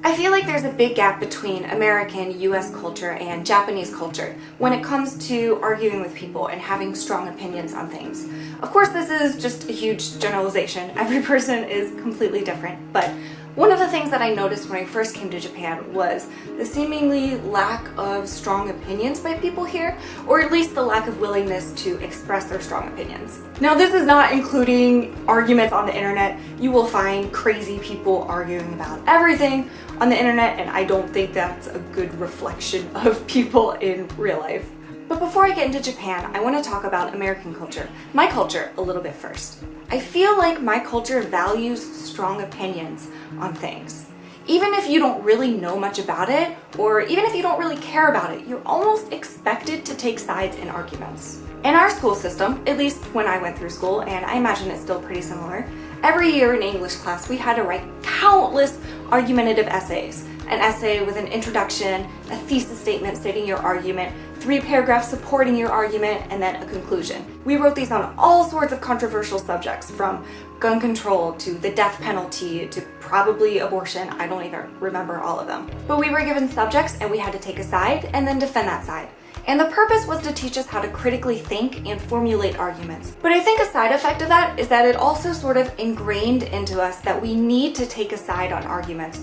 I feel like there's a big gap between American, US culture and Japanese culture when it comes to arguing with people and having strong opinions on things. Of course, this is just a huge generalization. Every person is completely different, but one of the things that I noticed when I first came to Japan was the seemingly lack of strong opinions by people here, or at least the lack of willingness to express their strong opinions. Now, this is not including arguments on the internet. You will find crazy people arguing about everything on the internet, and I don't think that's a good reflection of people in real life. But before I get into Japan, I want to talk about American culture, my culture, a little bit first. I feel like my culture values strong opinions on things. Even if you don't really know much about it, or even if you don't really care about it, you're almost expected to take sides in arguments. In our school system, at least when I went through school, and I imagine it's still pretty similar, every year in English class we had to write countless argumentative essays. An essay with an introduction, a thesis statement stating your argument, 3 paragraphs supporting your argument, and then a conclusion. We wrote these on all sorts of controversial subjects, from gun control to the death penalty to probably abortion. I don't even remember all of them. But we were given subjects and we had to take a side and then defend that side. And the purpose was to teach us how to critically think and formulate arguments. But I think a side effect of that is that it also sort of ingrained into us that we need to take a side on arguments,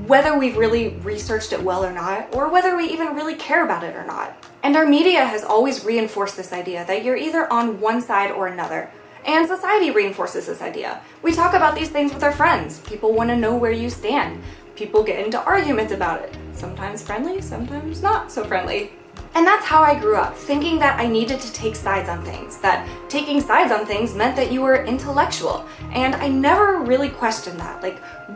whether we've really researched it well or not, or whether we even really care about it or not. And our media has always reinforced this idea that you're either on one side or another. And society reinforces this idea. We talk about these things with our friends. People want to know where you stand. People get into arguments about it. Sometimes friendly, sometimes not so friendly. And that's how I grew up, thinking that I needed to take sides on things, that taking sides on things meant that you were intellectual. And I never really questioned that,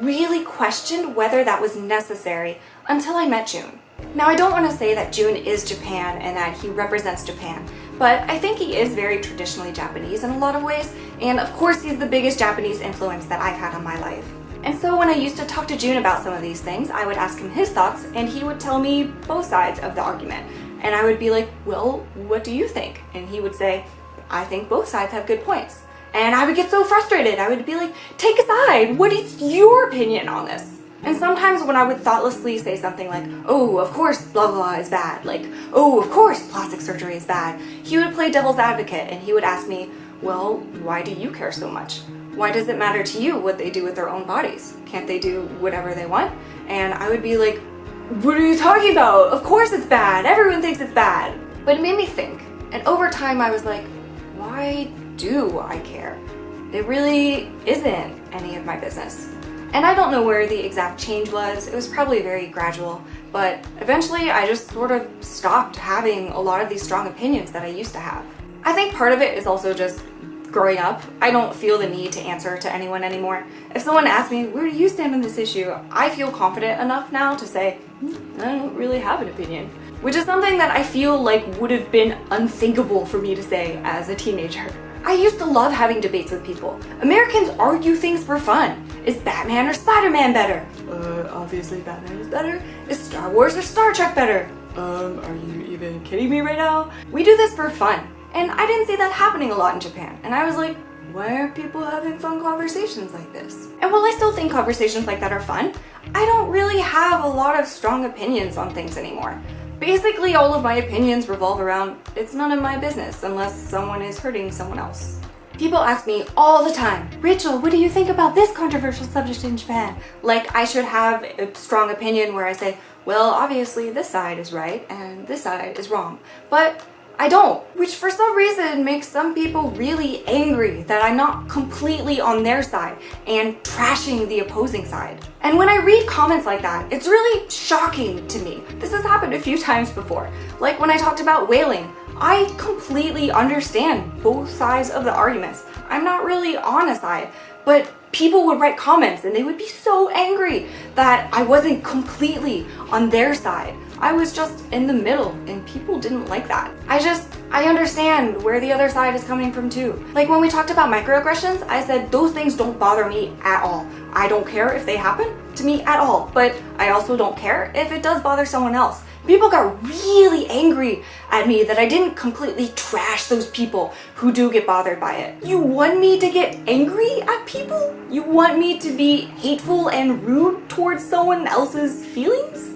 really questioned whether that was necessary until I met Jun. Now, I don't want to say that Jun is Japan and that he represents Japan, but I think he is very traditionally Japanese in a lot of ways, and of course he's the biggest Japanese influence that I've had on my life. And so when I used to talk to Jun about some of these things, I would ask him his thoughts, and he would tell me both sides of the argument. And I would be like, well, what do you think? And he would say, I think both sides have good points. And I would get so frustrated. I would be like, take a side. What is your opinion on this? And sometimes when I would thoughtlessly say something like, oh, of course blah blah is bad, oh, of course plastic surgery is bad, he would play devil's advocate and he would ask me, well, why do you care so much? Why does it matter to you what they do with their own bodies? Can't they do whatever they want? And I would be like, what are you talking about? Of course it's bad. Everyone thinks it's bad. But it made me think. And over time I was like, why do I care? It really isn't any of my business. And I don't know where the exact change was. It was probably very gradual. But eventually I just sort of stopped having a lot of these strong opinions that I used to have. I think part of it is also just growing up. I don't feel the need to answer to anyone anymore. If someone asks me, where do you stand on this issue? I feel confident enough now to say, I don't really have an opinion. Which is something that I feel like would have been unthinkable for me to say as a teenager. I used to love having debates with people. Americans argue things for fun. Is Batman or Spider-Man better? Obviously Batman is better. Is Star Wars or Star Trek better? Are you even kidding me right now? We do this for fun. And I didn't see that happening a lot in Japan. And I was like, why aren't people having fun conversations like this? And while I still think conversations like that are fun, I don't really have a lot of strong opinions on things anymore. Basically, all of my opinions revolve around, it's none of my business unless someone is hurting someone else. People ask me all the time, Rachel, what do you think about this controversial subject in Japan? Like I should have a strong opinion where I say, well, obviously this side is right and this side is wrong. But I don't, which for some reason makes some people really angry that I'm not completely on their side and trashing the opposing side. And when I read comments like that, it's really shocking to me. This has happened a few times before. Like when I talked about whaling, I completely understand both sides of the arguments. I'm not really on a side, but people would write comments and they would be so angry that I wasn't completely on their side. I was just in the middle and people didn't like that. I understand where the other side is coming from too. Like when we talked about microaggressions, I said those things don't bother me at all. I don't care if they happen to me at all, but I also don't care if it does bother someone else. People got really angry at me that I didn't completely trash those people who do get bothered by it. You want me to get angry at people? You want me to be hateful and rude towards someone else's feelings?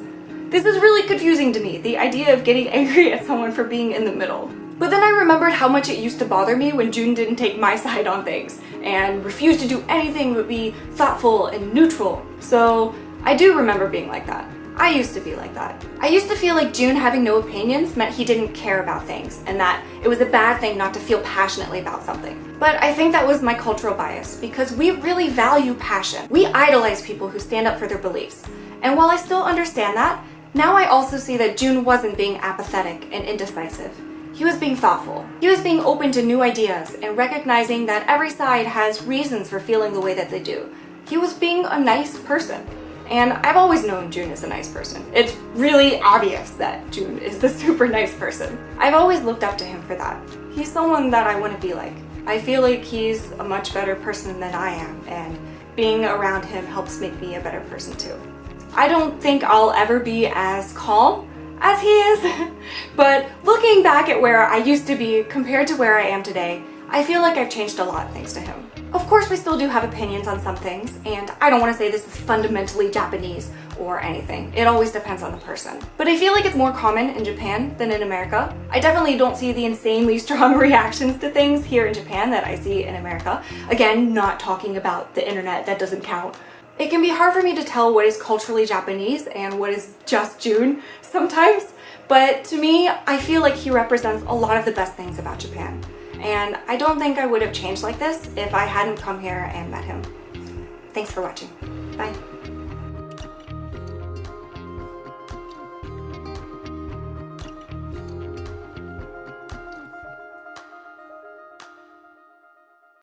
This is really confusing to me, the idea of getting angry at someone for being in the middle. But then I remembered how much it used to bother me when June didn't take my side on things and refused to do anything but be thoughtful and neutral. So I do remember being like that. I used to be like that. I used to feel like June having no opinions meant he didn't care about things and that it was a bad thing not to feel passionately about something. But I think that was my cultural bias because we really value passion. We idolize people who stand up for their beliefs. And while I still understand that, now I also see that June wasn't being apathetic and indecisive. He was being thoughtful. He was being open to new ideas and recognizing that every side has reasons for feeling the way that they do. He was being a nice person. And I've always known June is a nice person. It's really obvious that June is a super nice person. I've always looked up to him for that. He's someone that I want to be like. I feel like he's a much better person than I am, and being around him helps make me a better person too. I don't think I'll ever be as calm as he is, but looking back at where I used to be compared to where I am today, I feel like I've changed a lot thanks to him. Of course, we still do have opinions on some things, and I don't want to say this is fundamentally Japanese or anything. It always depends on the person. But I feel like it's more common in Japan than in America. I definitely don't see the insanely strong reactions to things here in Japan that I see in America. Again, not talking about the internet, that doesn't count. It can be hard for me to tell what is culturally Japanese and what is just June sometimes, but to me, I feel like he represents a lot of the best things about Japan. And I don't think I would have changed like this if I hadn't come here and met him. Thanks for watching. Bye.